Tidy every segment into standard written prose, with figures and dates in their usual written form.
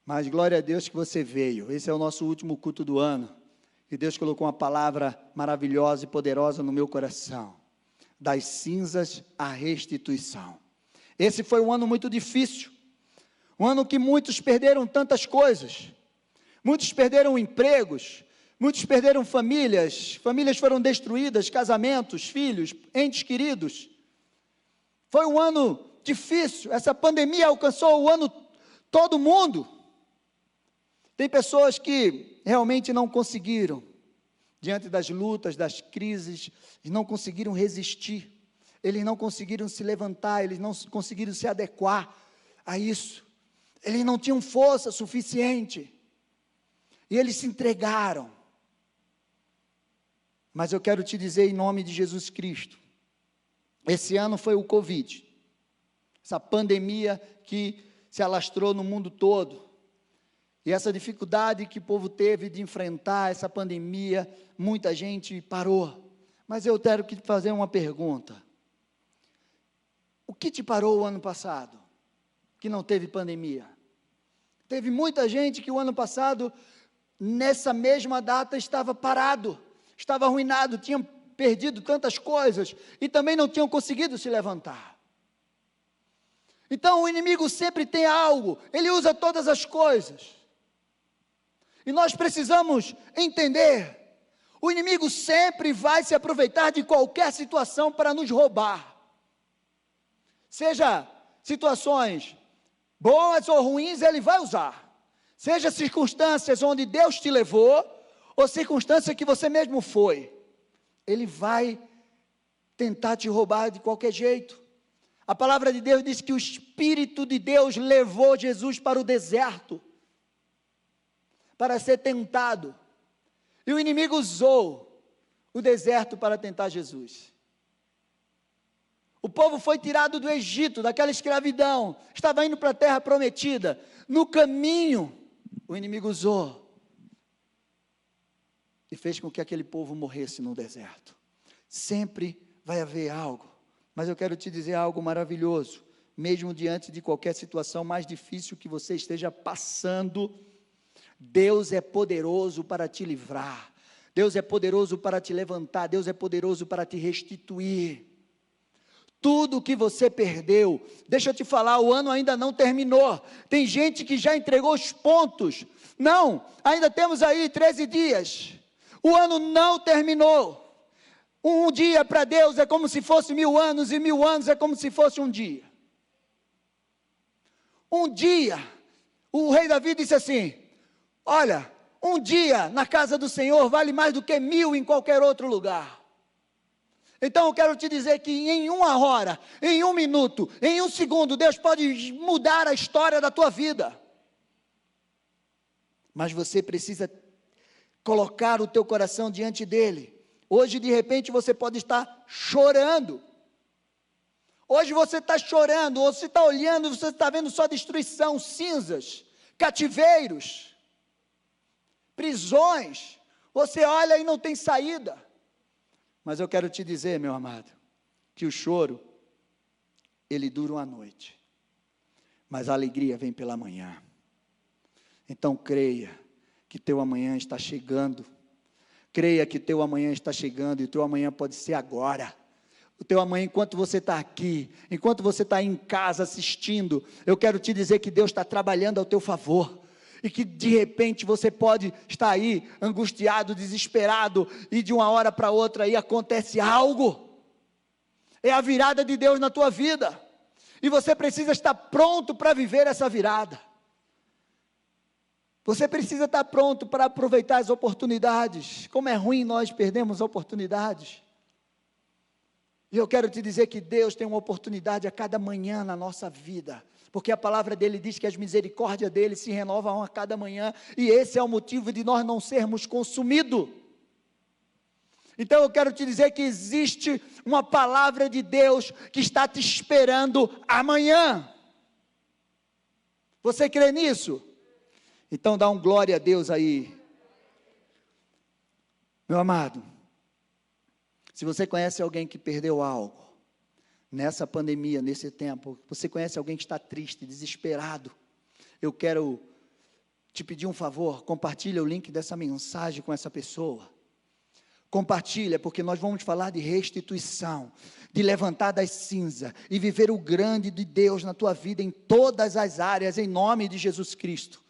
Mas glória a Deus que você veio. Esse é o nosso último culto do ano. E Deus colocou uma palavra maravilhosa e poderosa no meu coração. Das cinzas à restituição. Esse foi um ano muito difícil. Um ano que muitos perderam tantas coisas. Muitos perderam empregos. Muitos perderam famílias. Famílias foram destruídas, casamentos, filhos, entes queridos. Foi um ano difícil. Essa pandemia alcançou o ano todo mundo. Tem pessoas que realmente não conseguiram, diante das lutas, das crises, eles não conseguiram resistir, eles não conseguiram se levantar, eles não conseguiram se adequar a isso, eles não tinham força suficiente, e eles se entregaram. Mas eu quero te dizer em nome de Jesus Cristo, esse ano foi o Covid, essa pandemia que se alastrou no mundo todo, e essa dificuldade que o povo teve de enfrentar essa pandemia, muita gente parou. Mas eu quero te fazer uma pergunta. O que te parou o ano passado, que não teve pandemia? Teve muita gente que o ano passado, nessa mesma data, estava parado, estava arruinado, tinham perdido tantas coisas, e também não tinham conseguido se levantar. Então o inimigo sempre tem algo, ele usa todas as coisas. E nós precisamos entender, o inimigo sempre vai se aproveitar de qualquer situação para nos roubar. Seja situações boas ou ruins, ele vai usar. Seja circunstâncias onde Deus te levou, ou circunstância que você mesmo foi. Ele vai tentar te roubar de qualquer jeito. A palavra de Deus diz que o Espírito de Deus levou Jesus para o deserto, para ser tentado, e o inimigo usou o deserto para tentar Jesus. O povo foi tirado do Egito, daquela escravidão, estava indo para a terra prometida, no caminho, o inimigo usou, e fez com que aquele povo morresse no deserto. Sempre vai haver algo, mas eu quero te dizer algo maravilhoso, mesmo diante de qualquer situação mais difícil que você esteja passando, Deus é poderoso para te livrar, Deus é poderoso para te levantar, Deus é poderoso para te restituir, tudo que você perdeu. Deixa eu te falar, o ano ainda não terminou, tem gente que já entregou os pontos, não, ainda temos aí 13 dias, o ano não terminou, um dia para Deus é como se fosse 1000 anos, e 1000 anos é como se fosse um dia, o rei Davi disse assim, olha, um dia na casa do Senhor vale mais do que 1000 em qualquer outro lugar. Então eu quero te dizer que em uma hora, em um minuto, em um segundo, Deus pode mudar a história da tua vida. Mas você precisa colocar o teu coração diante dEle. Hoje de repente você pode estar chorando. Hoje você está chorando, ou você está olhando, você está vendo só destruição, cinzas, cativeiros, prisões, você olha e não tem saída. Mas eu quero te dizer, meu amado, que o choro, ele dura uma noite, mas a alegria vem pela manhã. Então creia que teu amanhã está chegando, creia que teu amanhã está chegando, e o teu amanhã pode ser agora. O teu amanhã, enquanto você está aqui, enquanto você está em casa assistindo, eu quero te dizer que Deus está trabalhando ao teu favor, e que de repente você pode estar aí, angustiado, desesperado, e de uma hora para outra aí acontece algo, é a virada de Deus na tua vida, e você precisa estar pronto para viver essa virada, você precisa estar pronto para aproveitar as oportunidades. Como é ruim nós perdermos oportunidades, e eu quero te dizer que Deus tem uma oportunidade a cada manhã na nossa vida, porque a palavra dele diz que as misericórdias dele se renovam a cada manhã, e esse é o motivo de nós não sermos consumidos. Então eu quero te dizer que existe uma palavra de Deus que está te esperando amanhã. Você crê nisso? Então dá um glória a Deus aí. Meu amado, se você conhece alguém que perdeu algo, nessa pandemia, nesse tempo, você conhece alguém que está triste, desesperado, eu quero te pedir um favor, compartilha o link dessa mensagem com essa pessoa. Compartilha, porque nós vamos falar de restituição, de levantar das cinzas e viver o grande de Deus na tua vida em todas as áreas, em nome de Jesus Cristo.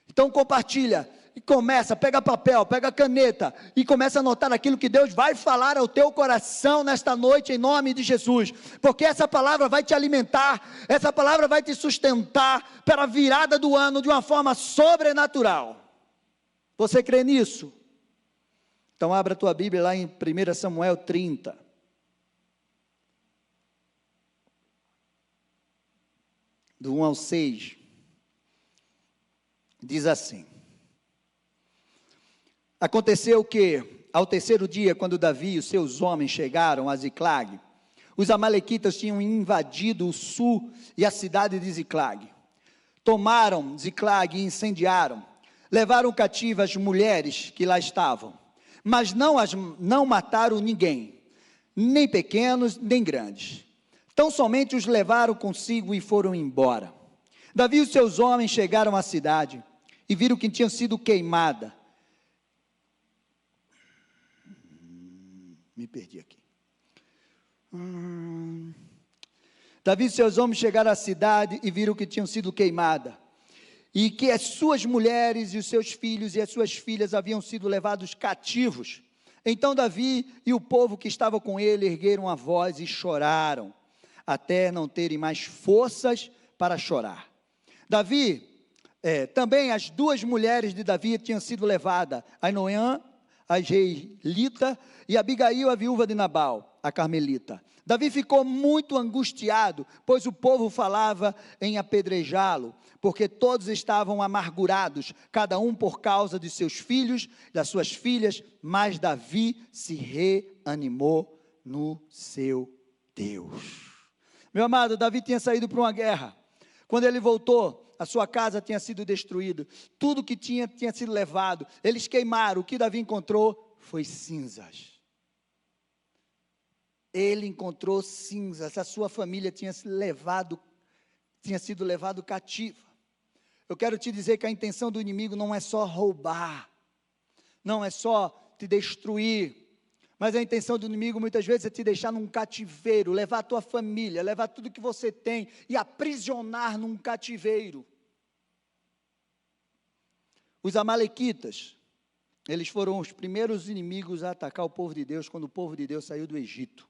Então compartilha e começa, pega papel, pega caneta e começa a anotar aquilo que Deus vai falar ao teu coração nesta noite em nome de Jesus, porque essa palavra vai te alimentar, essa palavra vai te sustentar para a virada do ano de uma forma sobrenatural. Você crê nisso? Então abra a tua Bíblia lá em 1 Samuel 30. Do 1 ao 6. Diz assim: aconteceu que, ao terceiro dia, quando Davi e os seus homens chegaram a Ziclag, os amalequitas tinham invadido o sul e a cidade de Ziclag. Tomaram Ziclag e incendiaram, levaram cativas as mulheres que lá estavam, mas não mataram ninguém, nem pequenos, nem grandes. Tão somente os levaram consigo e foram embora. Davi e os seus homens chegaram à cidade e viram que tinha sido queimada. Me perdi aqui. Davi e seus homens chegaram à cidade e viram que tinham sido queimada, e que as suas mulheres e os seus filhos e as suas filhas haviam sido levados cativos. Então Davi e o povo que estava com ele ergueram a voz e choraram, até não terem mais forças para chorar. Também as duas mulheres de Davi tinham sido levadas, Ainoã, a israelita, e Abigail, a viúva de Nabal, a carmelita. Davi ficou muito angustiado, pois o povo falava em apedrejá-lo, porque todos estavam amargurados, cada um por causa de seus filhos, das suas filhas, mas Davi se reanimou no seu Deus. Meu amado, Davi tinha saído para uma guerra. Quando ele voltou, a sua casa tinha sido destruída, tudo que tinha sido levado, eles queimaram, o que Davi encontrou foi cinzas. Ele encontrou cinzas, a sua família tinha sido levado cativa. Eu quero te dizer que a intenção do inimigo não é só roubar, não é só te destruir, mas a intenção do inimigo muitas vezes é te deixar num cativeiro, levar a tua família, levar tudo que você tem e aprisionar num cativeiro. Os amalequitas, eles foram os primeiros inimigos a atacar o povo de Deus quando o povo de Deus saiu do Egito.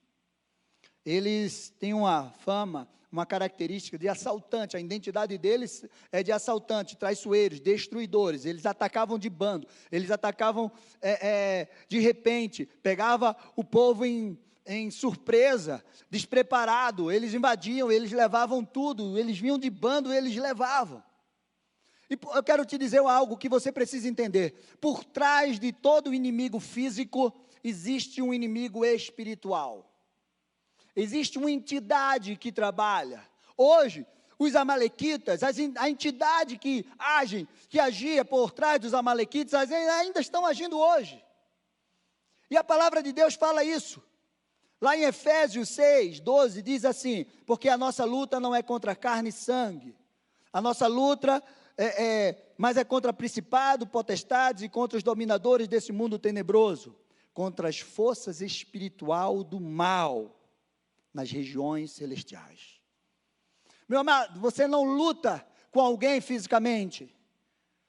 Eles têm uma fama, uma característica de assaltante, a identidade deles é de assaltante, traiçoeiros, destruidores. Eles atacavam de bando, eles atacavam de repente, pegava o povo em surpresa, despreparado, eles invadiam, eles levavam tudo, eles vinham de bando, eles levavam. E eu quero te dizer algo que você precisa entender: por trás de todo inimigo físico, existe um inimigo espiritual. Existe uma entidade que trabalha. Hoje, os amalequitas, a entidade que agia por trás dos amalequitas, ainda estão agindo hoje. E a palavra de Deus fala isso. Lá em Efésios 6, 12, diz assim: porque a nossa luta não é contra carne e sangue. A nossa luta mas é contra principado, potestades e contra os dominadores desse mundo tenebroso, contra as forças espirituais do mal nas regiões celestiais. Meu amado, você não luta com alguém fisicamente.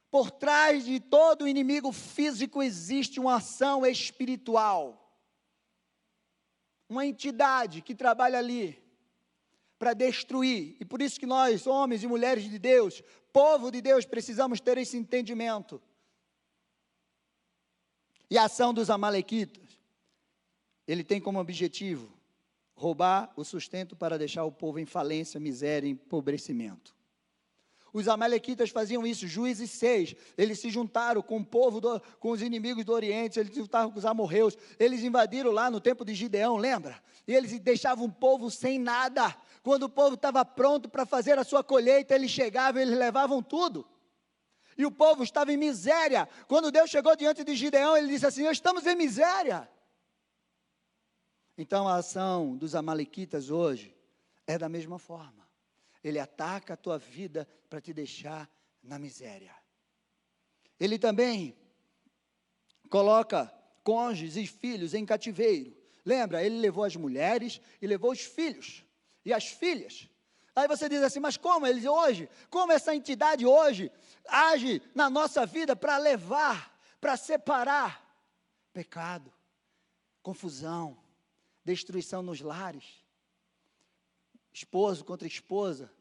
Por trás de todo inimigo físico existe uma ação espiritual. Uma entidade que trabalha ali para destruir. E por isso que nós, homens e mulheres de Deus, povo de Deus, precisamos ter esse entendimento. E a ação dos amalequitas, ele tem como objetivo roubar o sustento para deixar o povo em falência, miséria e empobrecimento. Os amalequitas faziam isso. Juízes 6, eles se juntaram com o povo, com os inimigos do Oriente, eles se juntaram com os amorreus, eles invadiram lá no tempo de Gideão, lembra? E eles deixavam o povo sem nada. Quando o povo estava pronto para fazer a sua colheita, eles chegavam, eles levavam tudo. E o povo estava em miséria. Quando Deus chegou diante de Gideão, ele disse assim: nós estamos em miséria. Então a ação dos amalequitas hoje é da mesma forma. Ele ataca a tua vida para te deixar na miséria. Ele também coloca cônjuges e filhos em cativeiro. Lembra, ele levou as mulheres e levou os filhos e as filhas. Aí você diz assim, mas como eles hoje, como essa entidade hoje age na nossa vida para levar, para separar pecado, confusão, destruição nos lares, esposo contra esposa,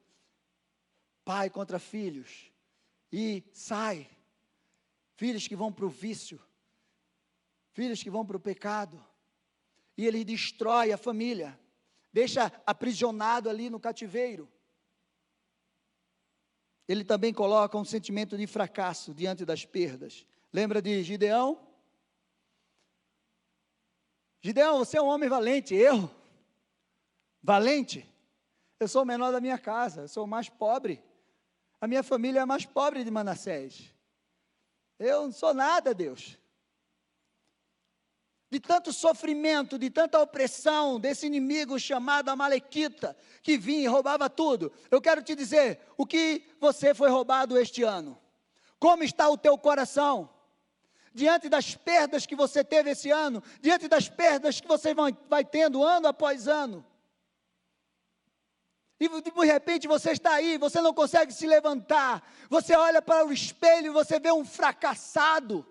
pai contra filhos, e sai, filhos que vão para o vício, filhos que vão para o pecado, e ele destrói a família, deixa aprisionado ali no cativeiro. Ele também coloca um sentimento de fracasso diante das perdas. Lembra de Gideão? Gideão, você é um homem valente. Eu? Valente? Eu sou o menor da minha casa, eu sou o mais pobre. A minha família é a mais pobre de Manassés. Eu não sou nada, Deus. De tanto sofrimento, de tanta opressão desse inimigo chamado Amalequita, que vinha e roubava tudo. Eu quero te dizer, o que você foi roubado este ano? Como está o teu coração? Diante das perdas que você teve esse ano, diante das perdas que você vai tendo ano após ano. E de repente você está aí, você não consegue se levantar, você olha para o espelho e você vê um fracassado.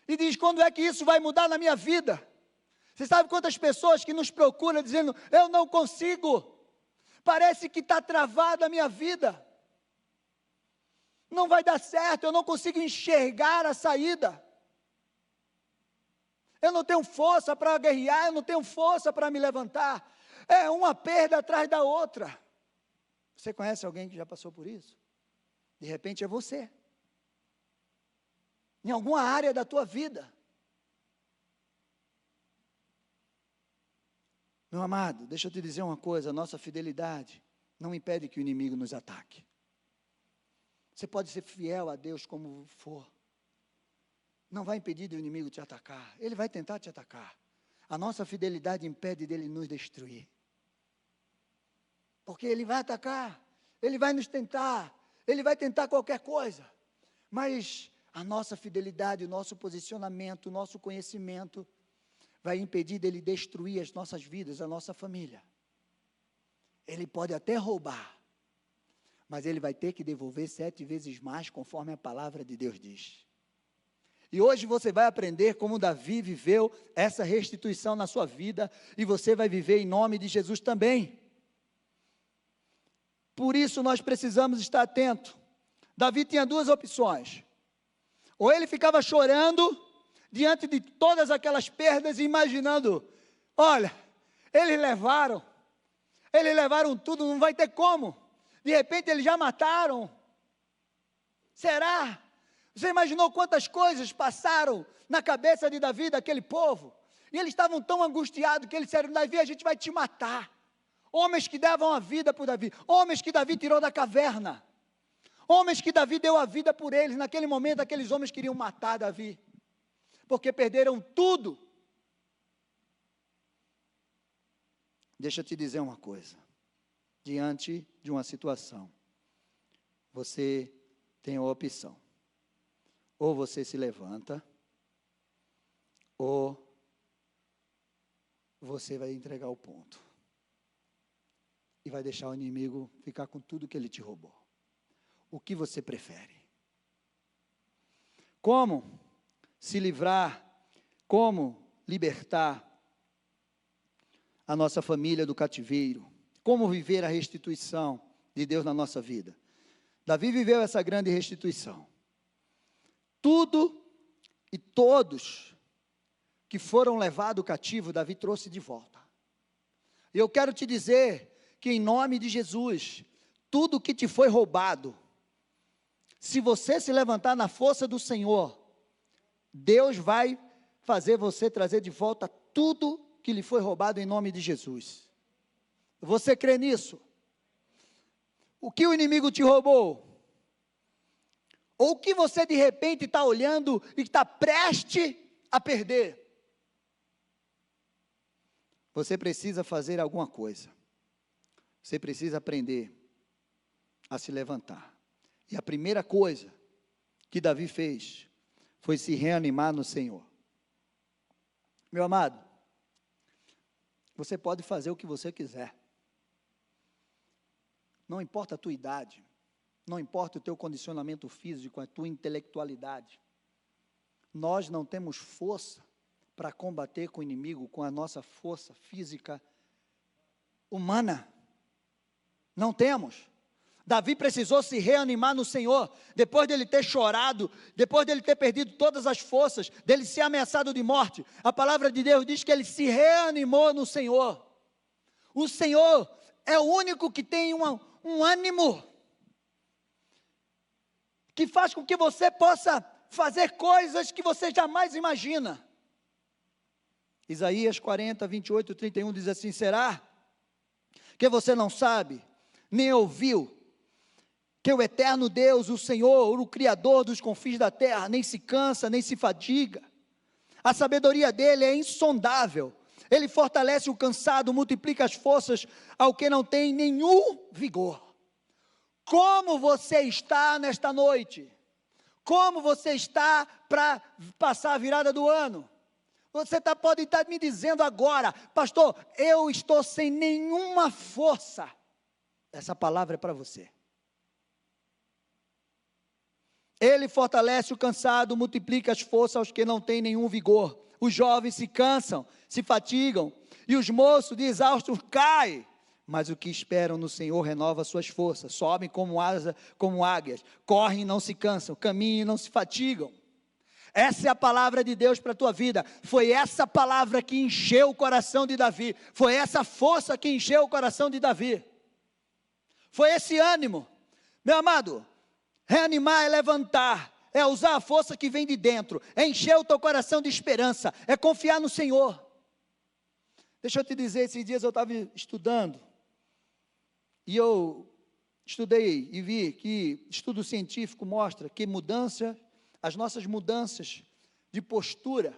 E diz, quando é que isso vai mudar na minha vida? Você sabe quantas pessoas que nos procuram dizendo, eu não consigo, parece que está travada a minha vida, não vai dar certo, eu não consigo enxergar a saída, eu não tenho força para guerrear, eu não tenho força para me levantar, é uma perda atrás da outra. Você conhece alguém que já passou por isso? De repente é você. Em alguma área da tua vida. Meu amado, deixa eu te dizer uma coisa, a nossa fidelidade não impede que o inimigo nos ataque. Você pode ser fiel a Deus como for. Não vai impedir do inimigo te atacar. Ele vai tentar te atacar. A nossa fidelidade impede dele nos destruir. Porque ele vai atacar, ele vai nos tentar, ele vai tentar qualquer coisa. Mas a nossa fidelidade, o nosso posicionamento, o nosso conhecimento vai impedir dele destruir as nossas vidas, a nossa família. Ele pode até roubar, mas ele vai ter que devolver 7 vezes mais, conforme a palavra de Deus diz. E hoje você vai aprender como Davi viveu essa restituição na sua vida, e você vai viver em nome de Jesus também. Por isso nós precisamos estar atentos. Davi tinha 2 opções. Ou ele ficava chorando diante de todas aquelas perdas e imaginando, olha, eles levaram tudo, não vai ter como. De repente eles já mataram. Será? Você imaginou quantas coisas passaram na cabeça de Davi, daquele povo? E eles estavam tão angustiados que eles disseram, Davi, a gente vai te matar. Homens que davam a vida por Davi, homens que Davi tirou da caverna, homens que Davi deu a vida por eles. Naquele momento, aqueles homens queriam matar Davi, porque perderam tudo. Deixa eu te dizer uma coisa, diante de uma situação, você tem a opção, ou você se levanta, ou você vai entregar o ponto. E vai deixar o inimigo ficar com tudo que ele te roubou. O que você prefere? Como se livrar, como libertar a nossa família do cativeiro? Como viver a restituição de Deus na nossa vida? Davi viveu essa grande restituição. Tudo e todos que foram levados cativo, Davi trouxe de volta. E eu quero te dizer que em nome de Jesus, tudo que te foi roubado, se você se levantar na força do Senhor, Deus vai fazer você trazer de volta tudo que lhe foi roubado em nome de Jesus. Você crê nisso? O que o inimigo te roubou? Ou o que você de repente está olhando e está prestes a perder? Você precisa fazer alguma coisa. Você precisa aprender a se levantar. E a primeira coisa que Davi fez foi se reanimar no Senhor. Meu amado, você pode fazer o que você quiser. Não importa a tua idade, não importa o teu condicionamento físico, a tua intelectualidade. Nós não temos força para combater com o inimigo com a nossa força física humana. Não temos. Davi precisou se reanimar no Senhor, depois dele ter chorado, depois dele ter perdido todas as forças, dele ser ameaçado de morte. A palavra de Deus diz que ele se reanimou no Senhor. O Senhor é o único que tem um ânimo, que faz com que você possa fazer coisas que você jamais imagina. Isaías 40, 28, 31 diz assim: será que você não sabe, nem ouviu, que o eterno Deus, o Senhor, o Criador dos confins da terra, nem se cansa, nem se fadiga? A sabedoria dele é insondável. Ele fortalece o cansado, multiplica as forças ao que não tem nenhum vigor. Como você está nesta noite? Como você está para passar a virada do ano? Você pode estar me dizendo agora: pastor, eu estou sem nenhuma força. Essa palavra é para você. Ele fortalece o cansado, multiplica as forças aos que não têm nenhum vigor. Os jovens se cansam, se fatigam, e os moços de exaustos caem. Mas o que esperam no Senhor renova suas forças, sobem como águias, correm e não se cansam, caminham e não se fatigam. Essa é a palavra de Deus para a tua vida. Foi essa palavra que encheu o coração de Davi, foi essa força que encheu o coração de Davi, foi esse ânimo. Meu amado, reanimar é levantar, é usar a força que vem de dentro, é encher o teu coração de esperança, é confiar no Senhor. Deixa eu te dizer, esses dias eu estava estudando, e eu estudei e vi que estudo científico mostra que as nossas mudanças de postura,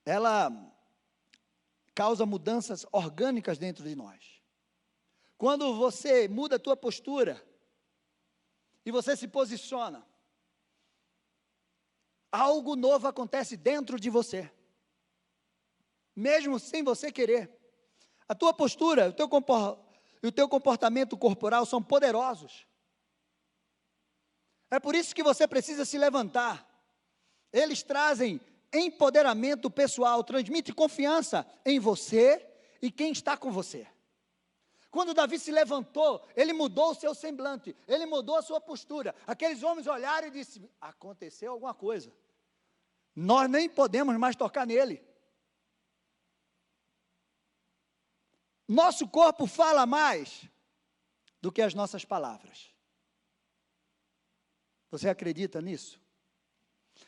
ela causa mudanças orgânicas dentro de nós. Quando você muda a tua postura, e você se posiciona, algo novo acontece dentro de você, mesmo sem você querer. A tua postura, o teu comportamento corporal são poderosos. É por isso que você precisa se levantar. Eles trazem empoderamento pessoal, transmite confiança em você e quem está com você. Quando Davi se levantou, ele mudou o seu semblante, ele mudou a sua postura. Aqueles homens olharam e disseram: aconteceu alguma coisa, nós nem podemos mais tocar nele. Nosso corpo fala mais do que as nossas palavras. Você acredita nisso?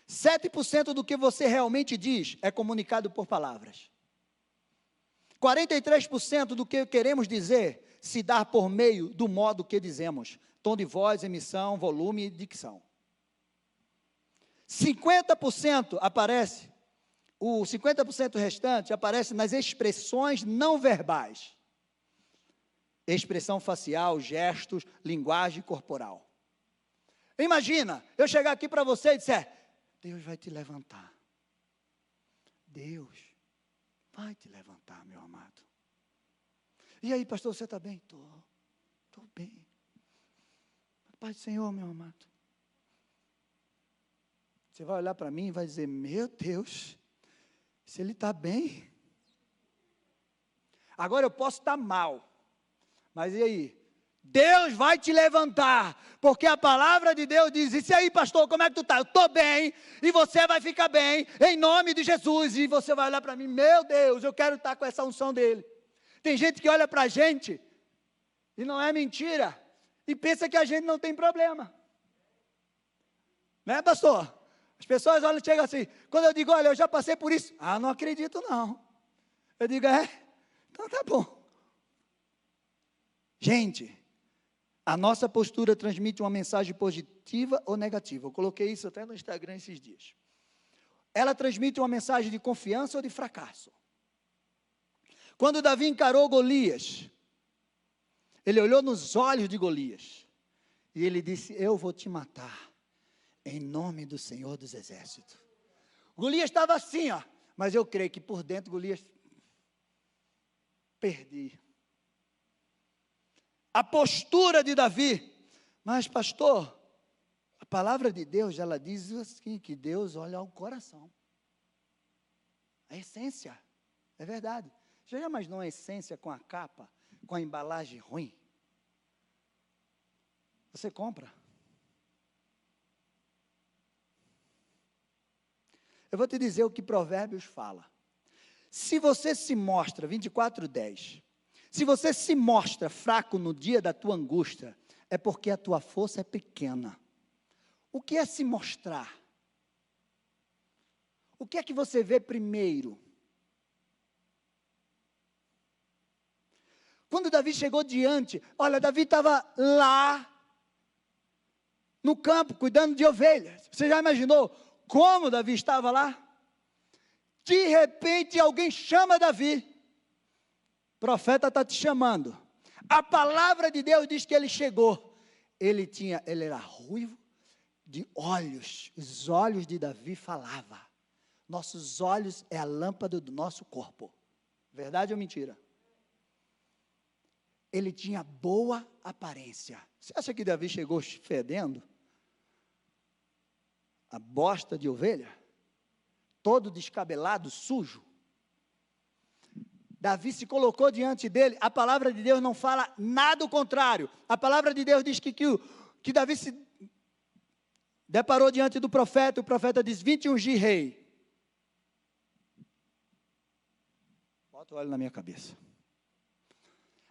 7% do que você realmente diz é comunicado por palavras. 43% do que queremos dizer se dá por meio do modo que dizemos. Tom de voz, emissão, volume e dicção. 50% aparece, o 50% restante aparece nas expressões não verbais. Expressão facial, gestos, linguagem corporal. Imagina, eu chegar aqui para você e disser: Deus vai te levantar. Deus vai te levantar, meu amado. E aí, pastor, você está bem? Estou bem. Paz do Senhor, meu amado. Você vai olhar para mim e vai dizer: meu Deus, se ele está bem. Agora eu posso estar mal, mas e aí? Deus vai te levantar, porque a palavra de Deus diz: e aí, pastor, como é que tu está? Eu estou bem, e você vai ficar bem, em nome de Jesus. E você vai olhar para mim: meu Deus, eu quero estar com essa unção dele. Tem gente que olha para a gente, e não é mentira, e pensa que a gente não tem problema. Né, pastor? As pessoas olham e chegam assim, quando eu digo: olha, eu já passei por isso. Ah, não acredito não. Eu digo: então tá bom. Gente, a nossa postura transmite uma mensagem positiva ou negativa. Eu coloquei isso até no Instagram esses dias. Ela transmite uma mensagem de confiança ou de fracasso. Quando Davi encarou Golias, ele olhou nos olhos de Golias E ele disse: eu vou te matar, em nome do Senhor dos Exércitos. Golias estava assim, ó, mas eu creio que por dentro Golias, perdi. A postura de Davi, mas pastor, a palavra de Deus, ela diz assim, que Deus olha ao coração. A essência, é verdade. Você já imaginou a essência com a capa, com a embalagem ruim? Você compra? Eu vou te dizer o que Provérbios fala. Se você se mostra, 24:10, se você se mostra fraco no dia da tua angústia, é porque a tua força é pequena. O que é se mostrar? O que é que você vê primeiro? Quando Davi chegou diante, olha, Davi estava lá, no campo, cuidando de ovelhas. Você já imaginou como Davi estava lá? De repente alguém chama Davi. O profeta está te chamando. A palavra de Deus diz que ele chegou. Ele era ruivo, de olhos. Os olhos de Davi falavam. Nossos olhos é a lâmpada do nosso corpo. Verdade ou mentira? Ele tinha boa aparência. Você acha que Davi chegou fedendo? A bosta de ovelha? Todo descabelado, sujo? Davi se colocou diante dele. A palavra de Deus não fala nada o contrário. A palavra de Deus diz que Davi se deparou diante do profeta. O profeta diz: 21 de rei. Bota o olho na minha cabeça.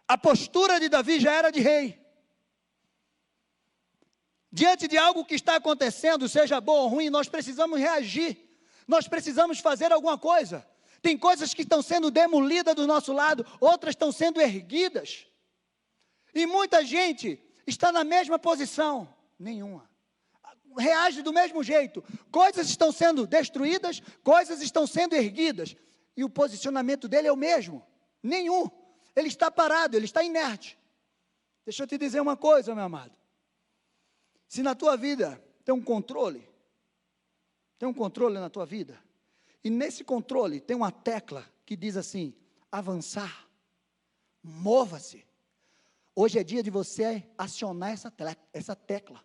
A postura de Davi já era de rei. Diante de algo que está acontecendo, seja bom ou ruim, nós precisamos reagir. Nós precisamos fazer alguma coisa. Tem coisas que estão sendo demolidas do nosso lado, outras estão sendo erguidas. E muita gente está na mesma posição. Nenhuma. Reage do mesmo jeito. Coisas estão sendo destruídas, coisas estão sendo erguidas. E o posicionamento dele é o mesmo. Nenhum. Ele está parado, ele está inerte. Deixa eu te dizer uma coisa, meu amado. Se na tua vida tem um controle na tua vida, e nesse controle tem uma tecla que diz assim: avançar, mova-se. Hoje é dia de você acionar essa tecla,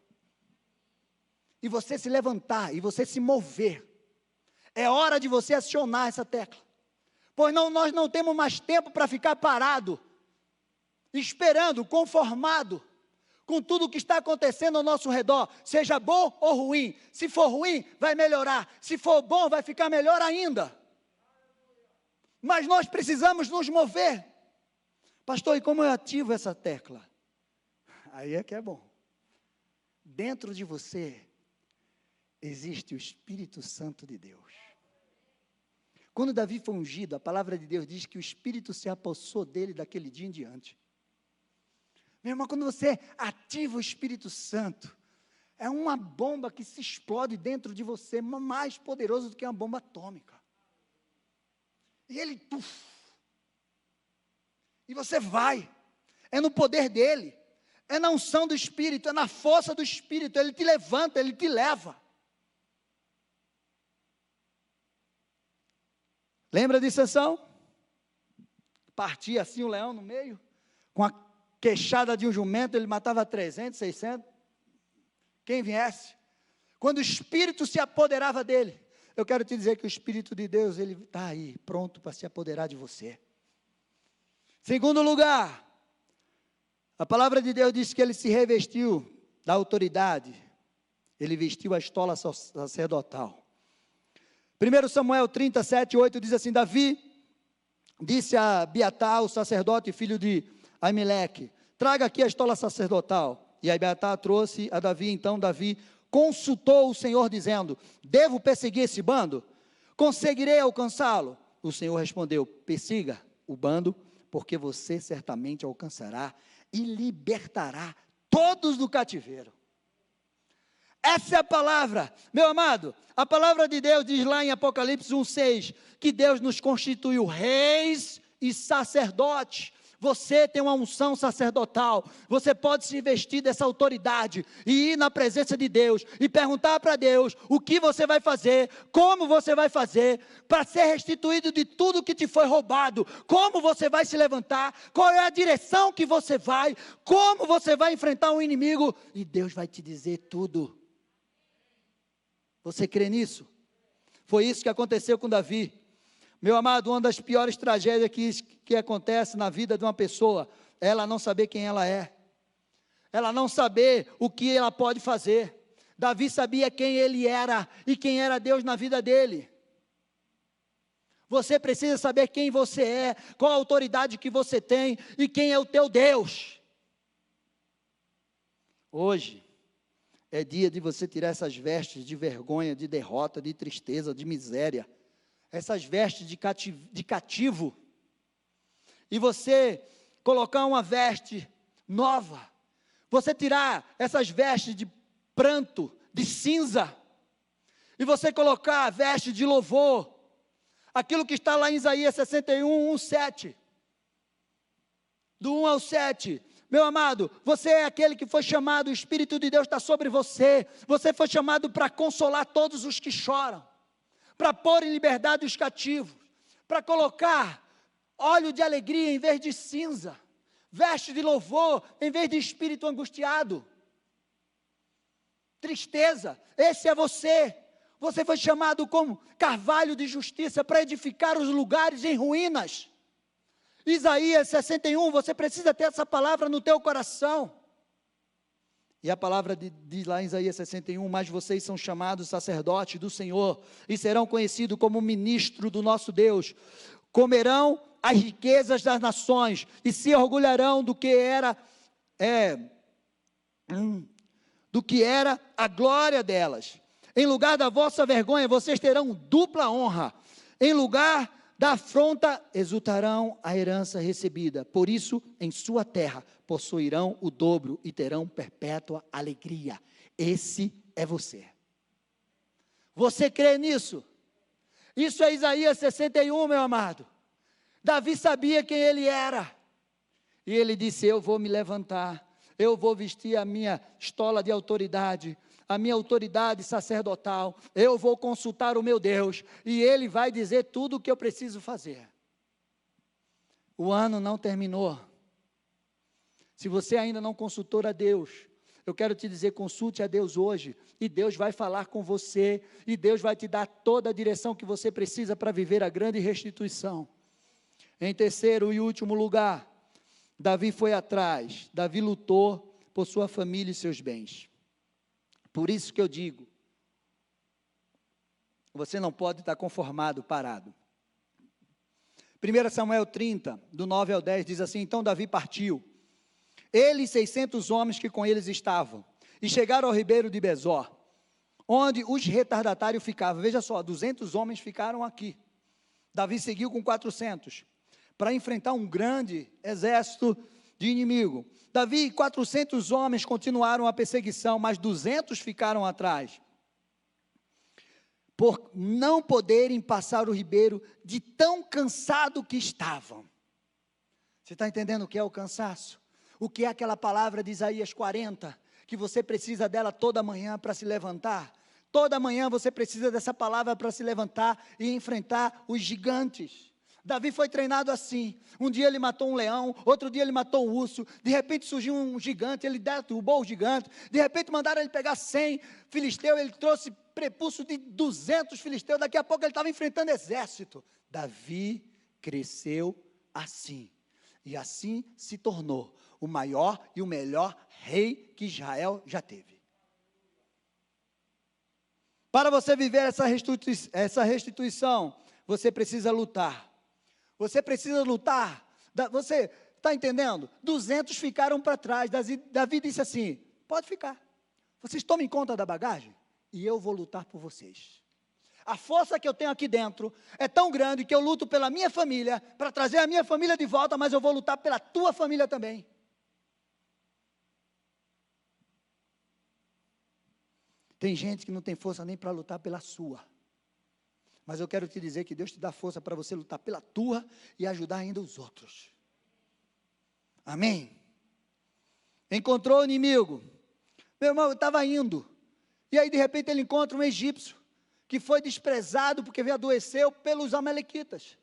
e você se levantar, e você se mover. É hora de você acionar essa tecla, pois nós não temos mais tempo para ficar parado, esperando, conformado com tudo o que está acontecendo ao nosso redor, seja bom ou ruim. Se for ruim, vai melhorar. Se for bom, vai ficar melhor ainda. Mas nós precisamos nos mover. Pastor, e como eu ativo essa tecla? Aí é que é bom. Dentro de você existe o Espírito Santo de Deus. Quando Davi foi ungido, a palavra de Deus diz que o Espírito se apossou dele daquele dia em diante. Meu irmão, quando você ativa o Espírito Santo, é uma bomba que se explode dentro de você, mais poderoso do que uma bomba atômica. E ele, e você vai, é no poder dele, é na unção do Espírito, é na força do Espírito, ele te levanta, ele te leva. Lembra de Sansão? Partia assim o leão no meio, com a queixada de um jumento, ele matava 300, 600, quem viesse. Quando o Espírito se apoderava dele, eu quero te dizer que o Espírito de Deus, ele está aí, pronto para se apoderar de você. Segundo lugar, a palavra de Deus diz que ele se revestiu da autoridade, ele vestiu a estola sacerdotal. 1 Samuel 37:8 diz assim: Davi disse a Abiatar, o sacerdote, filho de Aimeleque: traga aqui a estola sacerdotal. E Abiatar trouxe a Davi. Então Davi consultou o Senhor, dizendo: devo perseguir esse bando? Conseguirei alcançá-lo? O Senhor respondeu: persiga o bando, porque você certamente alcançará e libertará todos do cativeiro. Essa é a palavra, meu amado. A palavra de Deus diz lá em Apocalipse 1:6, que Deus nos constituiu reis e sacerdotes. Você tem uma unção sacerdotal, você pode se vestir dessa autoridade e ir na presença de Deus e perguntar para Deus o que você vai fazer, como você vai fazer, para ser restituído de tudo que te foi roubado, como você vai se levantar, qual é a direção que você vai, como você vai enfrentar um inimigo, e Deus vai te dizer tudo. Você crê nisso? Foi isso que aconteceu com Davi. Meu amado, uma das piores tragédias que acontece na vida de uma pessoa é ela não saber quem ela é, ela não saber o que ela pode fazer. Davi sabia quem ele era e quem era Deus na vida dele. Você precisa saber quem você é, qual a autoridade que você tem e quem é o teu Deus. Hoje é dia de você tirar essas vestes de vergonha, de derrota, de tristeza, de miséria, essas vestes de cativo, e você colocar uma veste nova, você tirar essas vestes de pranto, de cinza, e você colocar a veste de louvor, aquilo que está lá em Isaías 61, 7, do 1 ao 7, meu amado, você é aquele que foi chamado, o Espírito de Deus está sobre você, você foi chamado para consolar todos os que choram, para pôr em liberdade os cativos, para colocar óleo de alegria em vez de cinza, veste de louvor em vez de espírito angustiado, tristeza. Esse é você. Você foi chamado como carvalho de justiça para edificar os lugares em ruínas. Isaías 61, você precisa ter essa palavra no teu coração. E a palavra diz lá em Isaías 61, mas vocês são chamados sacerdotes do Senhor, e serão conhecidos como ministro do nosso Deus, comerão as riquezas das nações, e se orgulharão do que era a glória delas. Em lugar da vossa vergonha, vocês terão dupla honra, em lugar da afronta, exultarão a herança recebida, por isso, em sua terra, possuirão o dobro e terão perpétua alegria. Esse é você. Você crê nisso? Isso é Isaías 61, meu amado. Davi sabia quem ele era, e ele disse, eu vou me levantar, eu vou vestir a minha estola de autoridade, a minha autoridade sacerdotal, eu vou consultar o meu Deus, e Ele vai dizer tudo o que eu preciso fazer. O ano não terminou. Se você ainda não consultou a Deus, eu quero te dizer, consulte a Deus hoje, e Deus vai falar com você, e Deus vai te dar toda a direção que você precisa para viver a grande restituição. Em terceiro e último lugar, Davi foi atrás, Davi lutou por sua família e seus bens. Por isso que eu digo, você não pode estar conformado, parado. 1 Samuel 30, do 9 ao 10, diz assim, então Davi partiu, ele e 600 homens que com eles estavam, e chegaram ao ribeiro de Besor, onde os retardatários ficavam. Veja só, 200 homens ficaram aqui, Davi seguiu com 400, para enfrentar um grande exército de inimigo. Davi e 400 homens continuaram a perseguição, mas 200 ficaram atrás, por não poderem passar o ribeiro de tão cansado que estavam. Você está entendendo o que é o cansaço? O que é aquela palavra de Isaías 40, que você precisa dela toda manhã para se levantar? Toda manhã você precisa dessa palavra para se levantar e enfrentar os gigantes. Davi foi treinado assim, um dia ele matou um leão, outro dia ele matou um urso, de repente surgiu um gigante, ele derrubou o gigante, de repente mandaram ele pegar 100 filisteus, ele trouxe prepulso de 200 filisteus, daqui a pouco ele estava enfrentando exército. Davi cresceu assim, e assim se tornou o maior e o melhor rei que Israel já teve. Para você viver essa restituição, você precisa lutar. Você precisa lutar. Você está entendendo? 200 ficaram para trás. Davi disse assim, pode ficar. Vocês tomem conta da bagagem e eu vou lutar por vocês. A força que eu tenho aqui dentro é tão grande que eu luto pela minha família, para trazer a minha família de volta, mas eu vou lutar pela tua família também. Tem gente que não tem força nem para lutar pela sua. Mas eu quero te dizer que Deus te dá força para você lutar pela tua e ajudar ainda os outros. Amém? Encontrou o inimigo. Meu irmão, estava indo. E aí, de repente, ele encontra um egípcio, que foi desprezado porque adoeceu pelos amalequitas.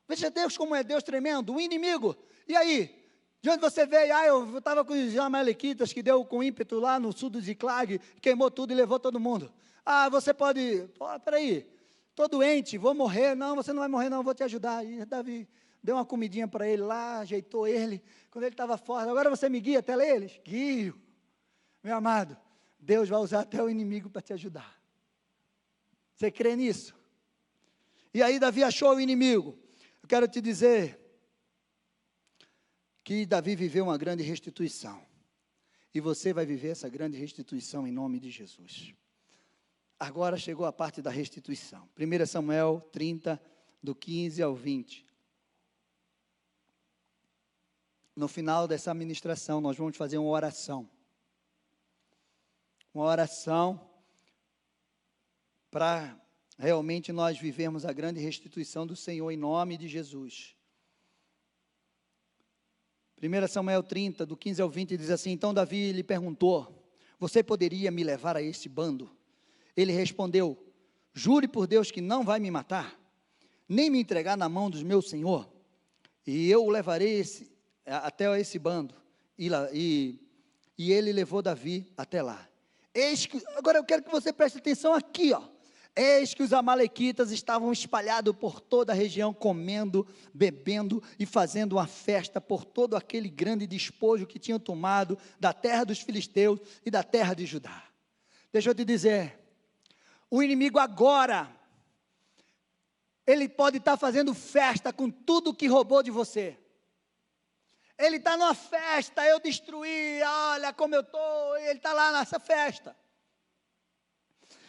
Veja Deus como é Deus tremendo, um inimigo. E aí, de onde você veio? Eu estava com os amalequitas, que deu com ímpeto lá no sul do Ziclag, queimou tudo e levou todo mundo. Você pode, peraí, estou doente, vou morrer. Não, você não vai morrer não, vou te ajudar. E Davi deu uma comidinha para ele lá, ajeitou ele, quando ele estava fora. Agora você me guia até eles? Guio. Meu amado, Deus vai usar até o inimigo para te ajudar. Você crê nisso? E aí Davi achou o inimigo. Eu quero te dizer que Davi viveu uma grande restituição. E você vai viver essa grande restituição em nome de Jesus. Agora chegou a parte da restituição. 1 Samuel 30, do 15 ao 20. No final dessa ministração, nós vamos fazer uma oração. Uma oração para realmente nós vivermos a grande restituição do Senhor em nome de Jesus. 1 Samuel 30, do 15 ao 20, diz assim: Então Davi lhe perguntou: você poderia me levar a este bando? Ele respondeu: jure por Deus que não vai me matar, nem me entregar na mão do meu senhor, e eu o levarei até esse bando. E ele levou Davi até lá. Agora eu quero que você preste atenção aqui, Eis que os amalequitas estavam espalhados por toda a região, comendo, bebendo e fazendo uma festa por todo aquele grande despojo que tinham tomado da terra dos filisteus e da terra de Judá. Deixa eu te dizer, o inimigo agora, ele pode estar fazendo festa com tudo que roubou de você. Ele está numa festa, eu destruí, olha como eu estou, ele está lá nessa festa.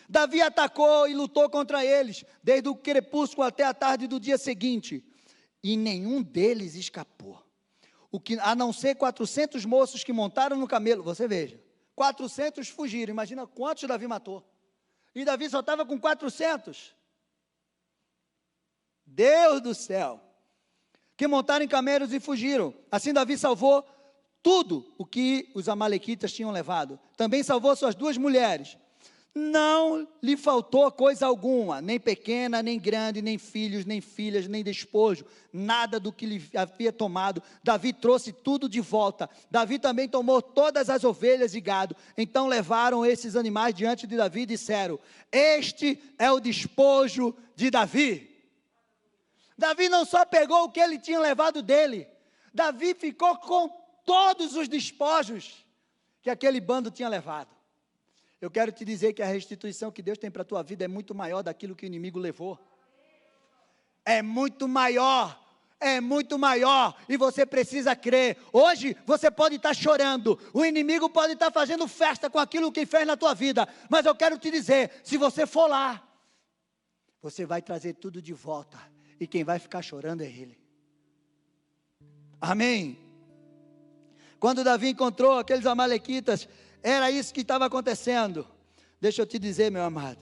Davi atacou e lutou contra eles, desde o crepúsculo até a tarde do dia seguinte, e nenhum deles escapou, a não ser 400 moços que montaram no camelo. Você veja, 400 fugiram, imagina quantos Davi matou, e Davi só estava com 400, Deus do céu, que montaram em camelos e fugiram. Assim Davi salvou tudo o que os amalequitas tinham levado, também salvou suas 2 mulheres, não lhe faltou coisa alguma, nem pequena, nem grande, nem filhos, nem filhas, nem despojo, nada do que lhe havia tomado. Davi trouxe tudo de volta. Davi também tomou todas as ovelhas e gado. Então levaram esses animais diante de Davi e disseram: este é o despojo de Davi. Davi não só pegou o que ele tinha levado dele, Davi ficou com todos os despojos que aquele bando tinha levado. Eu quero te dizer que a restituição que Deus tem para a tua vida é muito maior daquilo que o inimigo levou. É muito maior, e você precisa crer. Hoje você pode estar chorando, o inimigo pode estar fazendo festa com aquilo que fez na tua vida, mas eu quero te dizer, se você for lá, você vai trazer tudo de volta, e quem vai ficar chorando é ele. Amém? Quando Davi encontrou aqueles amalequitas, era isso que estava acontecendo. Deixa eu te dizer, meu amado,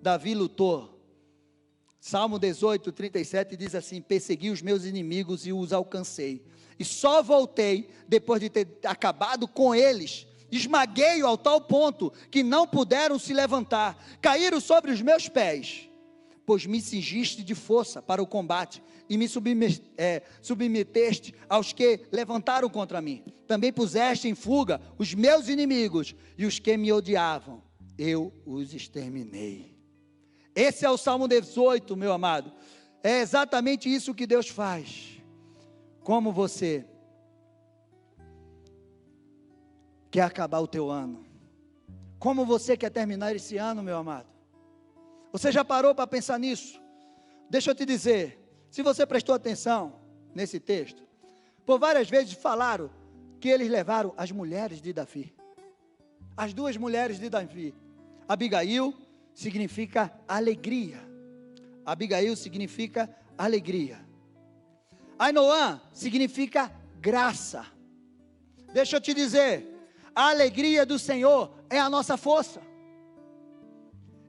Davi lutou. Salmo 18, 37 diz assim: persegui os meus inimigos e os alcancei, e só voltei depois de ter acabado com eles. Esmaguei-o ao tal ponto que não puderam se levantar, caíram sobre os meus pés, pois me cingiste de força para o combate, e me submeteste aos que levantaram contra mim. Também puseste em fuga os meus inimigos, e os que me odiavam, eu os exterminei. Esse é o Salmo 18, meu amado. É exatamente isso que Deus faz. Como você quer acabar o teu ano? Como você quer terminar esse ano, meu amado? Você já parou para pensar nisso? Deixa eu te dizer, se você prestou atenção nesse texto, por várias vezes falaram que eles levaram as mulheres de Davi. As 2 mulheres de Davi. Abigail significa alegria. Abigail significa alegria. Ainoã significa graça. Deixa eu te dizer, a alegria do Senhor é a nossa força.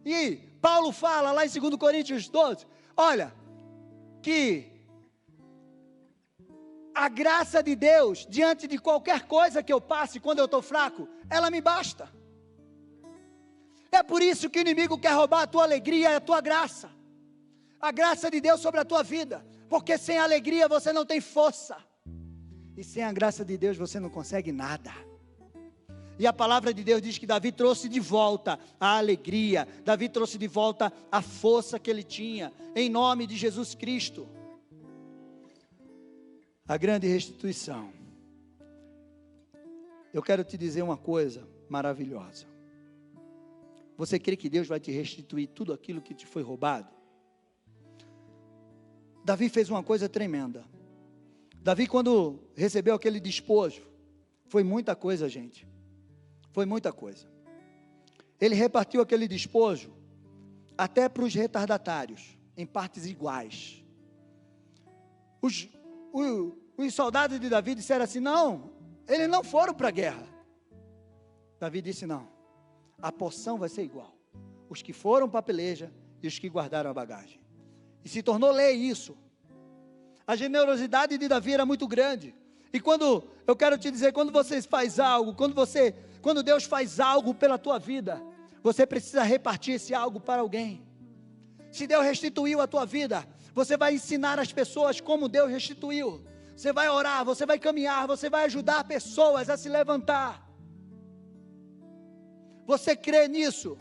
E Paulo fala lá em 2 Coríntios 12, olha, que a graça de Deus, diante de qualquer coisa que eu passe, quando eu estou fraco, ela me basta. É por isso que o inimigo quer roubar a tua alegria e a tua graça. A graça de Deus sobre a tua vida. Porque sem alegria você não tem força. E sem a graça de Deus você não consegue nada. E a palavra de Deus diz que Davi trouxe de volta a alegria. Davi trouxe de volta a força que ele tinha. Em nome de Jesus Cristo. A grande restituição. Eu quero te dizer uma coisa maravilhosa. Você crê que Deus vai te restituir tudo aquilo que te foi roubado? Davi fez uma coisa tremenda. Davi, quando recebeu aquele despojo, foi muita coisa, gente. Foi muita coisa. Ele repartiu aquele despojo até para os retardatários, em partes iguais. Os soldados de Davi disseram assim: não, eles não foram para a guerra. Davi disse: não, a porção vai ser igual. Os que foram para a peleja e os que guardaram a bagagem. E se tornou lei isso. A generosidade de Davi era muito grande. E quando, eu quero te dizer, quando você faz algo, quando Deus faz algo pela tua vida, você precisa repartir esse algo para alguém. Se Deus restituiu a tua vida, você vai ensinar as pessoas como Deus restituiu. Você vai orar, você vai caminhar, você vai ajudar pessoas a se levantar. Você crê nisso?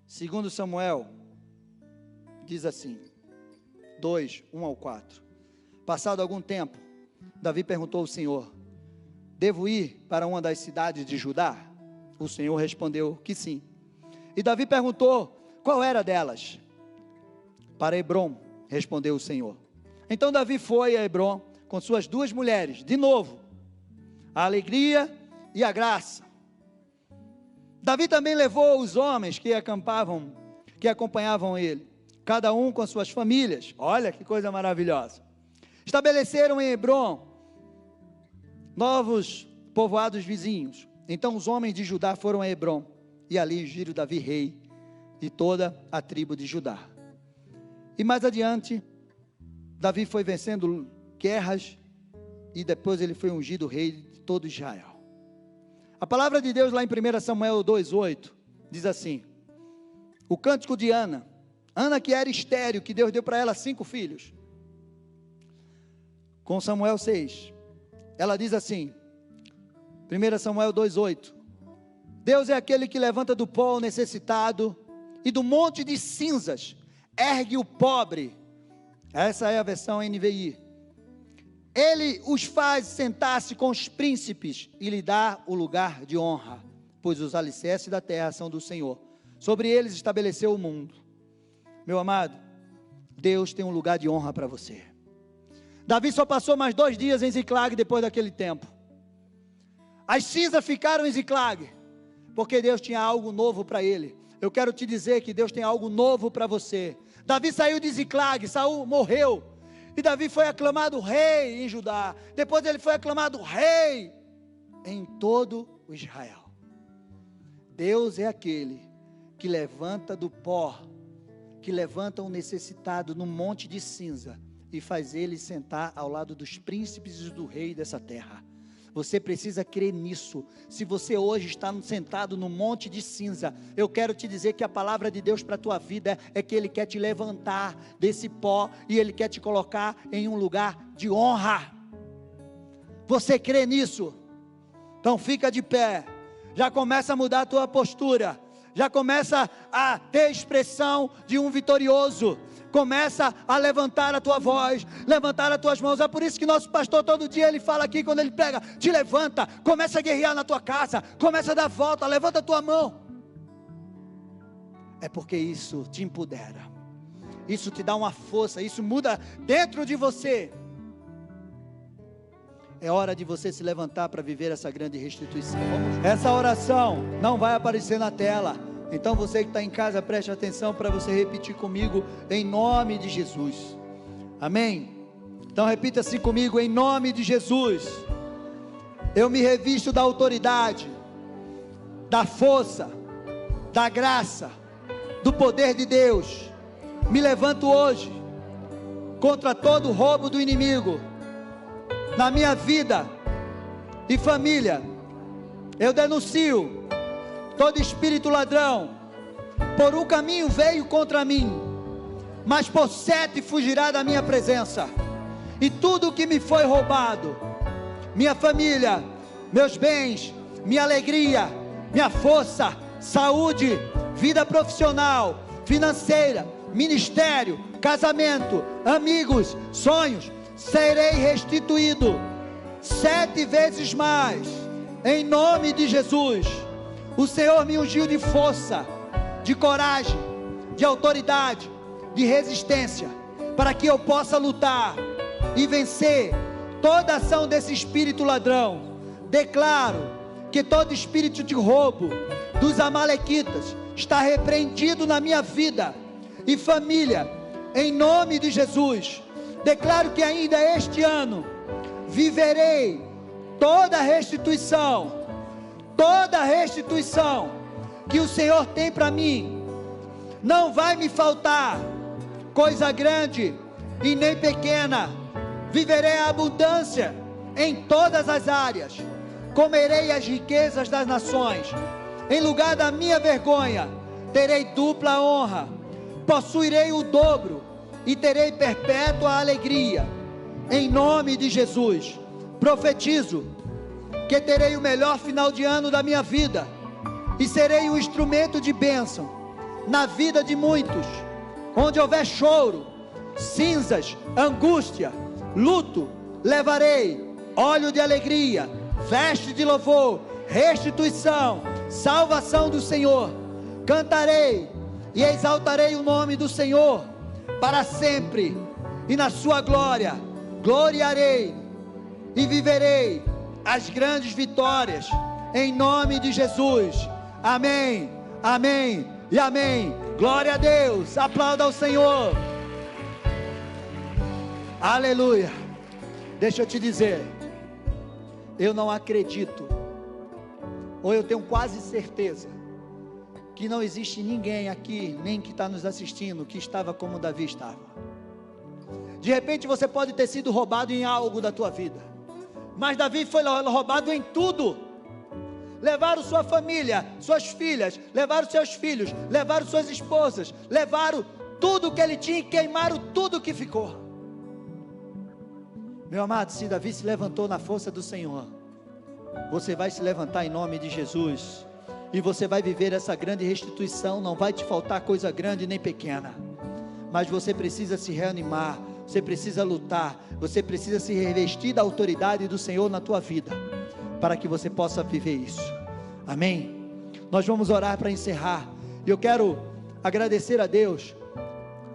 Segundo Samuel, diz assim, 2, 1 ao 4. Passado algum tempo, Davi perguntou ao Senhor: devo ir para uma das cidades de Judá? O Senhor respondeu que sim. E Davi perguntou: qual era delas? Para Hebrom, respondeu o Senhor. Então Davi foi a Hebrom com suas 2 mulheres, de novo, a alegria e a graça. Davi também levou os homens que acompanhavam ele, cada um com suas famílias. Olha que coisa maravilhosa. Estabeleceram em Hebrom novos povoados vizinhos. Então os homens de Judá foram a Hebrom, e ali ungiram Davi rei de toda a tribo de Judá. E mais adiante, Davi foi vencendo guerras, e depois ele foi ungido rei de todo Israel. A palavra de Deus lá em 1 Samuel 2,8, diz assim: o cântico de Ana que era estéril, que Deus deu para ela 5 filhos. Com Samuel 6, ela diz assim, 1 Samuel 2,8, Deus é aquele que levanta do pó o necessitado, e do monte de cinzas ergue o pobre. Essa é a versão NVI. Ele os faz sentar-se com os príncipes e lhe dá o lugar de honra, pois os alicerces da terra são do Senhor. Sobre eles estabeleceu o mundo. Meu amado, Deus tem um lugar de honra para você. Davi só passou mais 2 dias em Ziclag depois daquele tempo. As cinzas ficaram em Ziclag, porque Deus tinha algo novo para ele. Eu quero te dizer que Deus tem algo novo para você. Davi saiu de Ziclag, Saul morreu, e Davi foi aclamado rei em Judá. Depois ele foi aclamado rei em todo o Israel. Deus é aquele que levanta do pó, que levanta um necessitado no monte de cinza e faz ele sentar ao lado dos príncipes e do rei dessa terra. Você precisa crer nisso. Se você hoje está sentado no monte de cinza, eu quero te dizer que a palavra de Deus para a tua vida é que Ele quer te levantar desse pó e Ele quer te colocar em um lugar de honra. Você crê nisso? Então fica de pé, já começa a mudar a tua postura, já começa a ter expressão de um vitorioso. Começa a levantar a tua voz, levantar as tuas mãos. É por isso que nosso pastor todo dia ele fala aqui, quando ele prega: te levanta, começa a guerrear na tua casa, começa a dar volta, levanta a tua mão. É porque isso te empodera, isso te dá uma força, isso muda dentro de você. É hora de você se levantar para viver essa grande restituição. Essa oração não vai aparecer na tela. Então você que está em casa, preste atenção para você repetir comigo, em nome de Jesus. Amém? Então repita assim comigo, em nome de Jesus. Eu me revisto da autoridade, da força, da graça, do poder de Deus. Me levanto hoje contra todo roubo do inimigo na minha vida e família. Eu denuncio todo espírito ladrão. Por um caminho veio contra mim, mas por 7 fugirá da minha presença. E tudo que me foi roubado, minha família, meus bens, minha alegria, minha força, saúde, vida profissional, financeira, ministério, casamento, amigos, sonhos, serei restituído 7 vezes mais, em nome de Jesus. O Senhor me ungiu de força, de coragem, de autoridade, de resistência, para que eu possa lutar e vencer toda ação desse espírito ladrão. Declaro que todo espírito de roubo dos amalequitas está repreendido na minha vida e família, em nome de Jesus. Declaro que ainda este ano viverei toda a restituição que o Senhor tem para mim. Não vai me faltar coisa grande e nem pequena. Viverei a abundância em todas as áreas. Comerei as riquezas das nações. Em lugar da minha vergonha, terei dupla honra. Possuirei o dobro e terei perpétua alegria. Em nome de Jesus, profetizo que terei o melhor final de ano da minha vida e serei um instrumento de bênção na vida de muitos. Onde houver choro, cinzas, angústia, luto, levarei óleo de alegria, veste de louvor, restituição, salvação do Senhor. Cantarei e exaltarei o nome do Senhor para sempre, e na sua glória gloriarei e viverei as grandes vitórias, em nome de Jesus. Amém, amém e amém. Glória a Deus, aplauda ao Senhor. Aleluia. Deixa eu te dizer, eu não acredito, ou eu tenho quase certeza, que não existe ninguém aqui, nem que está nos assistindo, que estava como Davi estava. De repente você pode ter sido roubado em algo da tua vida, mas Davi foi roubado em tudo. Levaram sua família, suas filhas, levaram seus filhos, levaram suas esposas, levaram tudo que ele tinha e queimaram tudo que ficou. Meu amado, se Davi se levantou na força do Senhor, você vai se levantar em nome de Jesus, e você vai viver essa grande restituição. Não vai te faltar coisa grande nem pequena, mas você precisa se reanimar, você precisa lutar, você precisa se revestir da autoridade do Senhor na tua vida, para que você possa viver isso. Amém? Nós vamos orar para encerrar, e eu quero agradecer a Deus.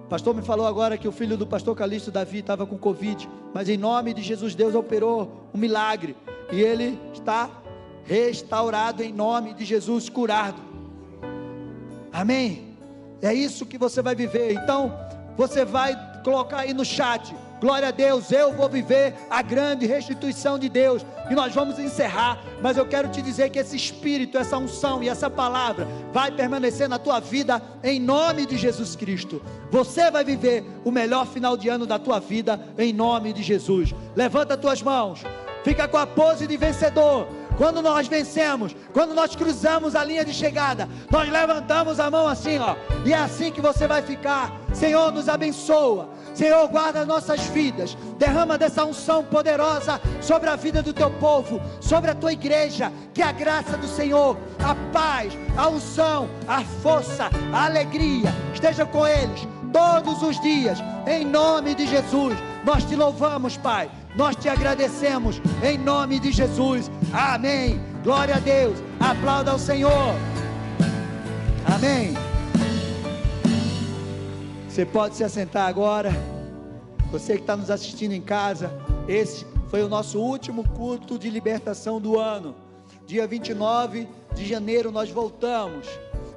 O pastor me falou agora que o filho do pastor Calixto, Davi, estava com Covid, mas em nome de Jesus, Deus operou um milagre, e ele está restaurado em nome de Jesus, curado. Amém? É isso que você vai viver. Então você vai colocar aí no chat: glória a Deus, eu vou viver a grande restituição de Deus. E nós vamos encerrar, mas eu quero te dizer que esse Espírito, essa unção e essa palavra vai permanecer na tua vida, em nome de Jesus Cristo. Você vai viver o melhor final de ano da tua vida, em nome de Jesus. Levanta as tuas mãos, fica com a pose de vencedor. Quando nós vencemos, quando nós cruzamos a linha de chegada, nós levantamos a mão assim, ó, e é assim que você vai ficar. Senhor, nos abençoa. Senhor, guarda as nossas vidas, derrama dessa unção poderosa sobre a vida do teu povo, sobre a tua igreja. Que a graça do Senhor, a paz, a unção, a força, a alegria esteja com eles todos os dias, em nome de Jesus. Nós te louvamos, Pai, nós te agradecemos, em nome de Jesus. Amém. Glória a Deus. Aplauda ao Senhor. Amém. Você pode se assentar agora. Você que está nos assistindo em casa, esse foi o nosso último culto de libertação do ano. Dia 29 de janeiro nós voltamos.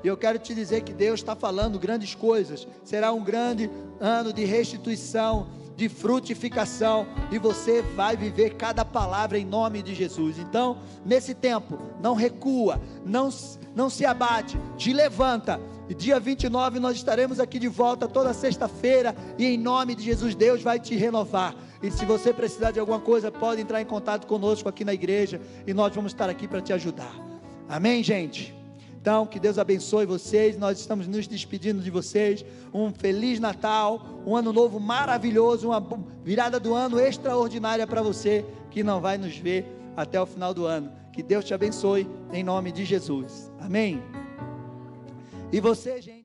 E eu quero te dizer que Deus está falando grandes coisas. Será um grande ano de restituição, de frutificação, e você vai viver cada palavra em nome de Jesus. Então, nesse tempo, não recua, não se abate, te levanta. E dia 29 nós estaremos aqui de volta toda sexta-feira, e em nome de Jesus, Deus vai te renovar. E se você precisar de alguma coisa, pode entrar em contato conosco aqui na igreja, e nós vamos estar aqui para te ajudar. Amém, gente? Então, que Deus abençoe vocês. Nós estamos nos despedindo de vocês. Um Feliz Natal, um Ano Novo maravilhoso, uma virada do ano extraordinária para você que não vai nos ver até o final do ano. Que Deus te abençoe em nome de Jesus. Amém? E você, gente?